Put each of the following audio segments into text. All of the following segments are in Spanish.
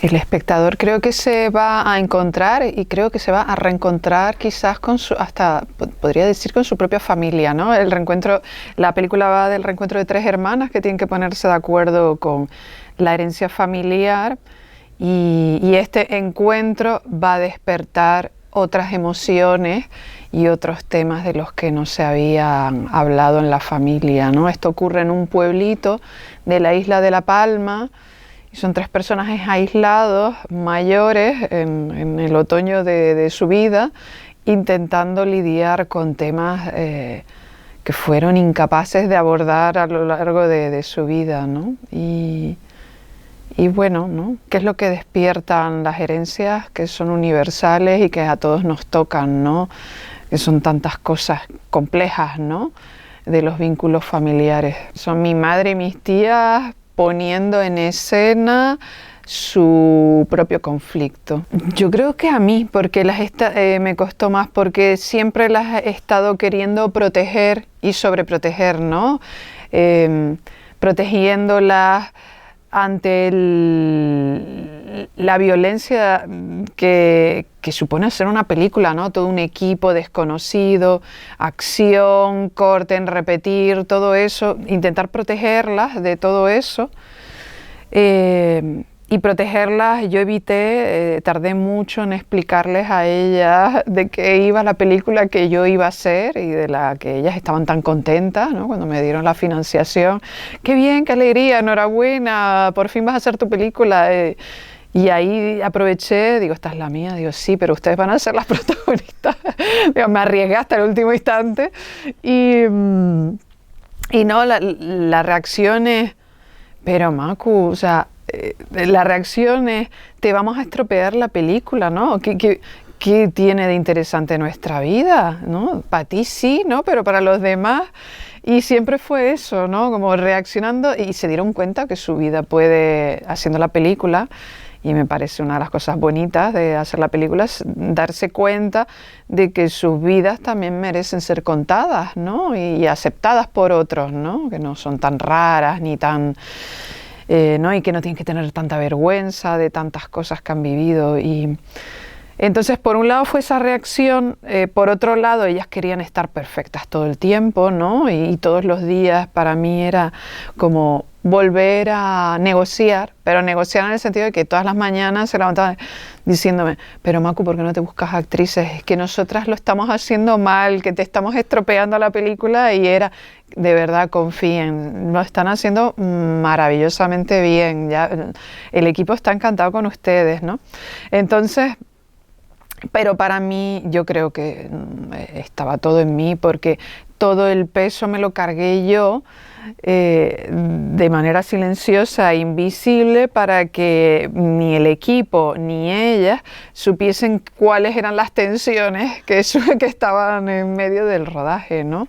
El espectador creo que se va a encontrar y creo que se va a reencontrar quizás con su, hasta podría decir con su propia familia, ¿no? El reencuentro, la película va del reencuentro de tres hermanas que tienen que ponerse de acuerdo con la herencia familiar y este encuentro va a despertar otras emociones y otros temas de los que no se habían hablado en la familia, ¿no? Esto ocurre en un pueblito de la isla de La Palma. Son tres personajes aislados, mayores, en el otoño de su vida, intentando lidiar con temas que fueron incapaces de abordar a lo largo de su vida, ¿no? Y bueno, ¿no? ¿Qué es lo que despiertan las herencias que son universales y que a todos nos tocan, ¿no? Que son tantas cosas complejas, ¿no? De los vínculos familiares. Son mi madre y mis tías poniendo en escena su propio conflicto. Yo creo que a mí, porque me costó más, porque siempre las he estado queriendo proteger y sobreproteger, ¿no? Protegiéndolas ante la violencia que supone hacer una película, ¿no? Todo un equipo desconocido, acción, corte en repetir, todo eso, intentar protegerlas de todo eso. Y protegerlas, yo evité, tardé mucho en explicarles a ellas de qué iba la película que yo iba a hacer y de la que ellas estaban tan contentas, ¿no? Cuando me dieron la financiación. ¡Qué bien, qué alegría, enhorabuena, por fin vas a hacer tu película! Y ahí aproveché, digo, esta es la mía, digo, sí, pero ustedes van a ser las protagonistas. Digo, me arriesgué hasta el último instante. Y no, la reacción es, pero Macu, o sea, la reacción es, te vamos a estropear la película, ¿no? ¿Qué tiene de interesante nuestra vida, ¿no? Para ti sí, ¿no? Pero para los demás... Y siempre fue eso, ¿no? Como reaccionando y se dieron cuenta que su vida puede, haciendo la película, y me parece una de las cosas bonitas de hacer la película, es darse cuenta de que sus vidas también merecen ser contadas, ¿no? Y aceptadas por otros, ¿no? Que no son tan raras ni tan... ¿no? Y que no tienen que tener tanta vergüenza de tantas cosas que han vivido. Y entonces, por un lado fue esa reacción, por otro lado ellas querían estar perfectas todo el tiempo, ¿no? Y todos los días para mí era como volver a negociar, pero negociar en el sentido de que todas las mañanas se levantaban diciéndome, pero Macu, ¿por qué no te buscas actrices? Es que nosotras lo estamos haciendo mal, que te estamos estropeando la película, y era, de verdad, confíen, lo están haciendo maravillosamente bien, ya, el equipo está encantado con ustedes, ¿no? Entonces, pero para mí, yo creo que estaba todo en mí, porque todo el peso me lo cargué yo, de manera silenciosa e invisible, para que ni el equipo ni ellas supiesen cuáles eran las tensiones que estaban en medio del rodaje, ¿no?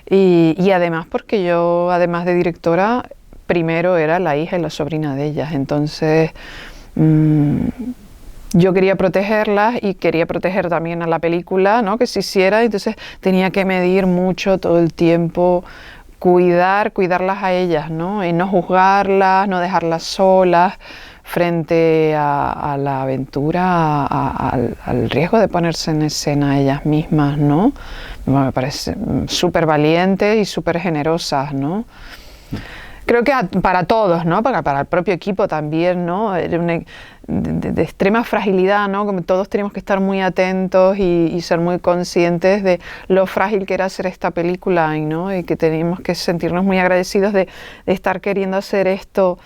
Y además porque yo, además de directora, primero era la hija y la sobrina de ellas, entonces yo quería protegerlas y quería proteger también a la película, ¿no? Que se hiciera, entonces tenía que medir mucho todo el tiempo, cuidarlas a ellas, ¿no? Y no juzgarlas, no dejarlas solas frente a la aventura, al riesgo de ponerse en escena ellas mismas, ¿no? Me parece súper valientes y súper generosas, ¿no? Creo que para todos, ¿no? Para el propio equipo también, ¿no? Era de extrema fragilidad, ¿no? Como todos teníamos que estar muy atentos y ser muy conscientes de lo frágil que era hacer esta película, ¿no? Y que teníamos que sentirnos muy agradecidos de estar queriendo hacer esto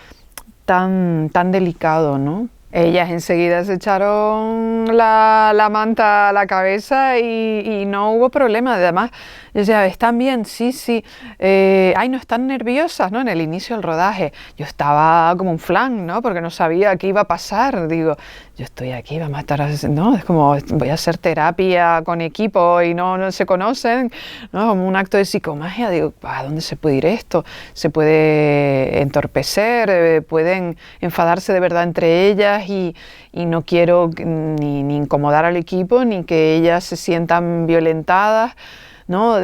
tan delicado, ¿no? Ellas enseguida se echaron la manta a la cabeza y no hubo problema. Además, yo decía, ¿están bien? Sí, sí. Ay, no están nerviosas, ¿no? En el inicio del rodaje yo estaba como un flan, ¿no? Porque no sabía qué iba a pasar. Digo, yo estoy aquí, vamos a estar, ¿no? Es como, voy a hacer terapia con equipo y no se conocen, ¿no? Como un acto de psicomagia. Digo, ¿a dónde se puede ir esto? Se puede entorpecer, pueden enfadarse de verdad entre ellas, y no quiero ni incomodar al equipo ni que ellas se sientan violentadas. ¿no?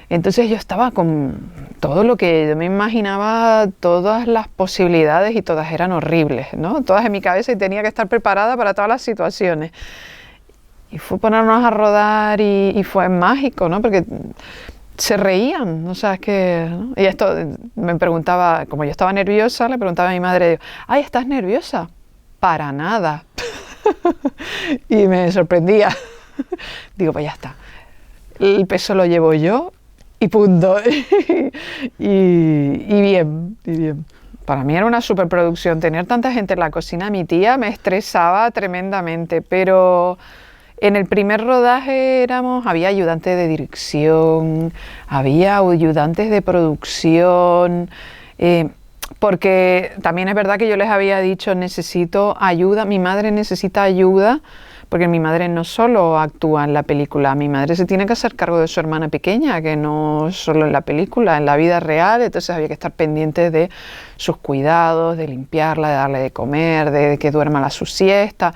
Entonces yo estaba con todo lo que yo me imaginaba, todas las posibilidades y todas eran horribles, ¿no? Todas en mi cabeza y tenía que estar preparada para todas las situaciones. Y fue ponernos a rodar y fue mágico, ¿no? Porque se reían, o sea, es que, ¿no? Y esto me preguntaba, como yo estaba nerviosa, le preguntaba a mi madre, ay, ¿estás nerviosa? Para nada. Y me sorprendía. Digo, pues ya está. El peso lo llevo yo y punto. y bien, y bien. Para mí era una superproducción. Tener tanta gente en la cocina, mi tía me estresaba tremendamente, pero en el primer rodaje había ayudantes de dirección, había ayudantes de producción, porque también es verdad que yo les había dicho, necesito ayuda, mi madre necesita ayuda, porque mi madre no solo actúa en la película, mi madre se tiene que hacer cargo de su hermana pequeña, que no solo en la película, en la vida real, entonces había que estar pendiente de sus cuidados, de limpiarla, de darle de comer, de que duerma su siesta,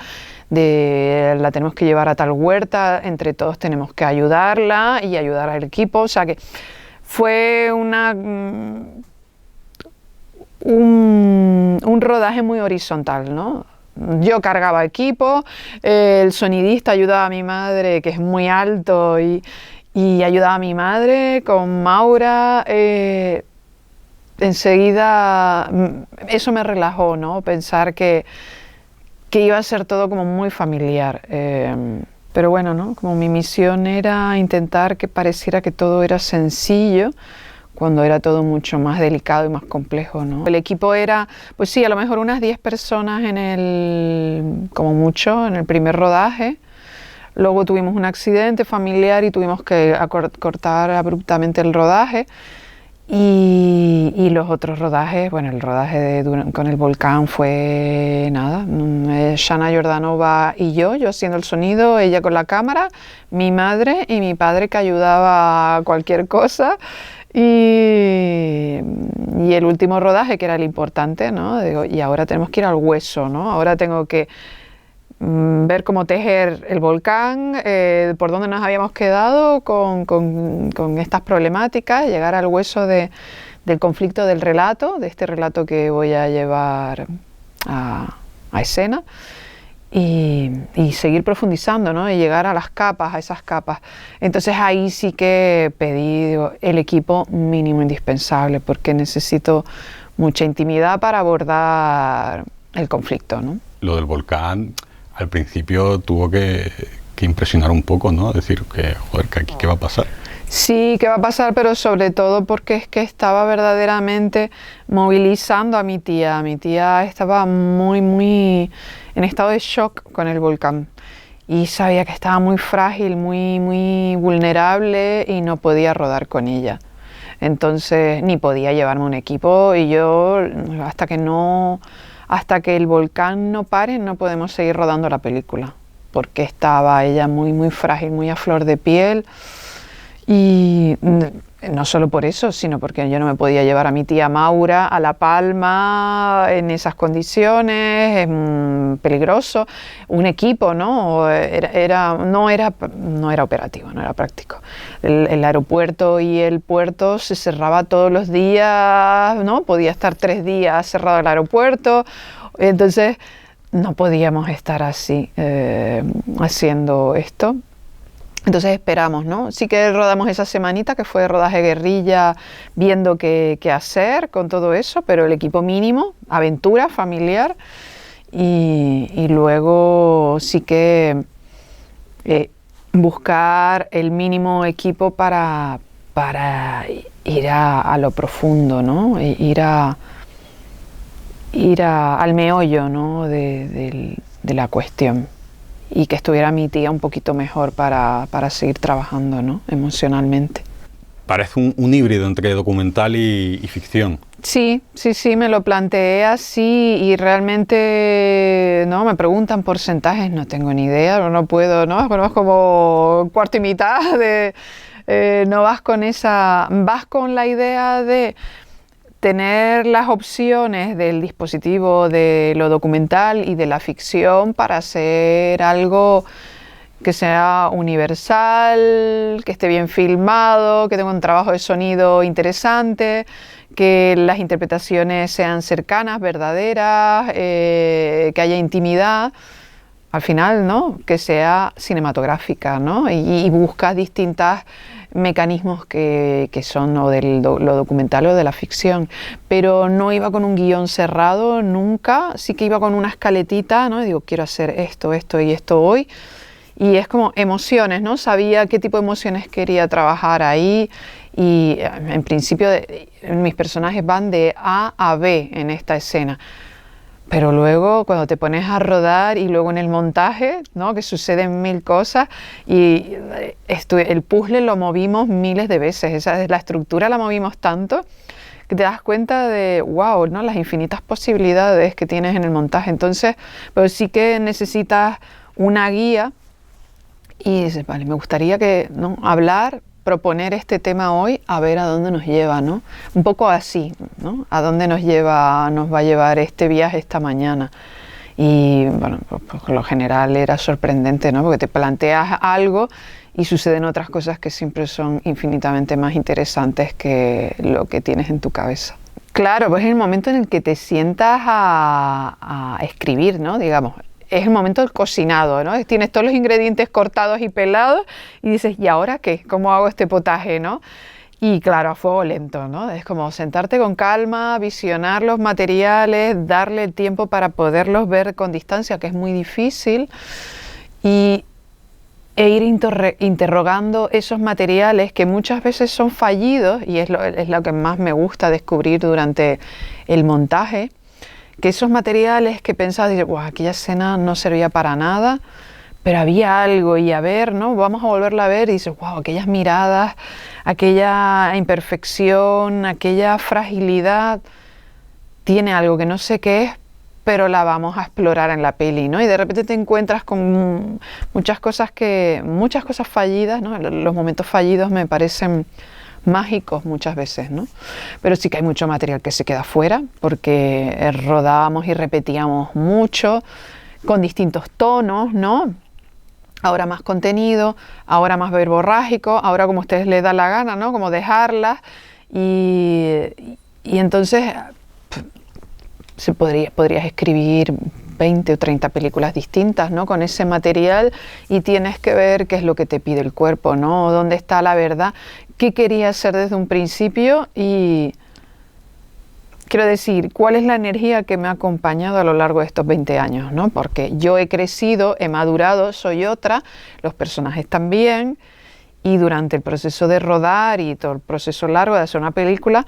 la tenemos que llevar a tal huerta, entre todos tenemos que ayudarla y ayudar al equipo, o sea que fue un rodaje muy horizontal, ¿no? Yo cargaba equipo, el sonidista ayudaba a mi madre, que es muy alto, y ayudaba a mi madre con Maura. Enseguida eso me relajó, ¿no? Pensar que iba a ser todo como muy familiar. Pero bueno, ¿no? Como mi misión era intentar que pareciera que todo era sencillo, cuando era todo mucho más delicado y más complejo, ¿no? El equipo era, pues sí, a lo mejor unas 10 personas como mucho, en el primer rodaje. Luego tuvimos un accidente familiar y tuvimos que cortar abruptamente el rodaje. Y los otros rodajes, bueno, el rodaje con el volcán fue nada, Shana Jordanova y yo haciendo el sonido, ella con la cámara, mi madre y mi padre que ayudaba a cualquier cosa. Y el último rodaje, que era el importante, ¿no? Digo, y ahora tenemos que ir al hueso, ¿no? Ahora tengo que ver cómo tejer el volcán, por dónde nos habíamos quedado con estas problemáticas, llegar al hueso del conflicto del relato, de este relato que voy a llevar a escena. Y seguir profundizando, ¿no? Y llegar a las capas, a esas capas. Entonces ahí sí que pedí el equipo mínimo indispensable, porque necesito mucha intimidad para abordar el conflicto, ¿no? Lo del volcán al principio tuvo que impresionar un poco, ¿no? Decir que, joder, que aquí qué va a pasar. Sí, ¿qué va a pasar? Pero sobre todo porque es que estaba verdaderamente movilizando a mi tía. Mi tía estaba muy en estado de shock con el volcán y sabía que estaba muy frágil, muy vulnerable y no podía rodar con ella. Entonces ni podía llevarme un equipo y yo hasta que el volcán no pare no podemos seguir rodando la película, porque estaba ella muy frágil, muy a flor de piel. Y no solo por eso, sino porque yo no me podía llevar a mi tía Maura a La Palma en esas condiciones, es peligroso. Un equipo, ¿no? No era operativo, no era práctico. El aeropuerto y el puerto se cerraba todos los días, ¿no? Podía estar 3 días cerrado el aeropuerto, entonces no podíamos estar así haciendo esto. Entonces esperamos, ¿no? Sí que rodamos esa semanita, que fue rodaje guerrilla, viendo qué hacer con todo eso, pero el equipo mínimo, aventura familiar, y luego sí que buscar el mínimo equipo para ir a lo profundo, ¿no? Ir al meollo, ¿no? de la cuestión. Y que estuviera mi tía un poquito mejor para seguir trabajando, ¿no? Emocionalmente. Parece un híbrido entre documental y ficción. Sí, me lo planteé así y realmente, ¿no? Me preguntan porcentajes, no tengo ni idea, no puedo, ¿no? Es como cuarto y mitad no vas vas con la idea de tener las opciones del dispositivo de lo documental y de la ficción para hacer algo que sea universal, que esté bien filmado, que tenga un trabajo de sonido interesante, que las interpretaciones sean cercanas, verdaderas, que haya intimidad. Al final, ¿no? Que sea cinematográfica, ¿no? Y busca distintos mecanismos que son o lo documental o de la ficción. Pero no iba con un guión cerrado nunca, sí que iba con una escaletita, ¿no? Y digo, quiero hacer esto, esto y esto hoy. Y es como emociones, ¿no? Sabía qué tipo de emociones quería trabajar ahí y en principio mis personajes van de A a B en esta escena. Pero luego cuando te pones a rodar y luego en el montaje, ¿no? Que suceden mil cosas y el puzzle lo movimos miles de veces, la estructura la movimos tanto que te das cuenta de, wow, ¿no? Las infinitas posibilidades que tienes en el montaje. Entonces, pues sí que necesitas una guía y dices, vale, me gustaría que, ¿no? Hablar, proponer este tema hoy, a ver a dónde nos lleva, ¿no? Un poco así, ¿no? A dónde nos va a llevar este viaje esta mañana. Y bueno, pues por lo general era sorprendente, ¿no? Porque te planteas algo y suceden otras cosas que siempre son infinitamente más interesantes que lo que tienes en tu cabeza. Claro, pues es el momento en el que te sientas a escribir, ¿no? Digamos, es el momento del cocinado, ¿no? Tienes todos los ingredientes cortados y pelados y dices, ¿y ahora qué? ¿Cómo hago este potaje, no? Y claro, a fuego lento, ¿no? Es como sentarte con calma, visionar los materiales, darle el tiempo para poderlos ver con distancia, que es muy difícil, e ir interrogando esos materiales que muchas veces son fallidos, y es lo que más me gusta descubrir durante el montaje, que esos materiales que pensabas, dices, wow, aquella escena no servía para nada, pero había algo, y a ver, ¿no? Vamos a volverla a ver, y dices, wow, aquellas miradas, aquella imperfección, aquella fragilidad, tiene algo que no sé qué es, pero la vamos a explorar en la peli, ¿no? Y de repente te encuentras con muchas cosas fallidas, ¿no? Los momentos fallidos me parecen mágicos muchas veces, ¿no? Pero sí que hay mucho material que se queda fuera porque rodábamos y repetíamos mucho con distintos tonos, ¿no? Ahora más contenido, ahora más verborrágico, ahora como a ustedes les da la gana, ¿no? Como dejarlas y entonces podrías escribir 20 o 30 películas distintas, ¿no? Con ese material, y tienes que ver qué es lo que te pide el cuerpo, ¿no? Dónde está la verdad, qué quería hacer desde un principio y quiero decir, cuál es la energía que me ha acompañado a lo largo de estos 20 años, ¿no? Porque yo he crecido, he madurado, soy otra, los personajes también, y durante el proceso de rodar y todo el proceso largo de hacer una película,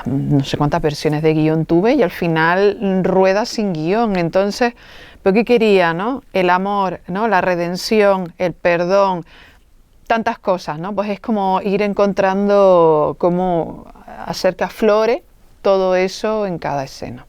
no sé cuántas versiones de guión tuve y al final rueda sin guión. Entonces, ¿pero qué quería, no? El amor, ¿no? La redención, el perdón, tantas cosas, ¿no? Pues es como ir encontrando cómo hacer que aflore todo eso en cada escena.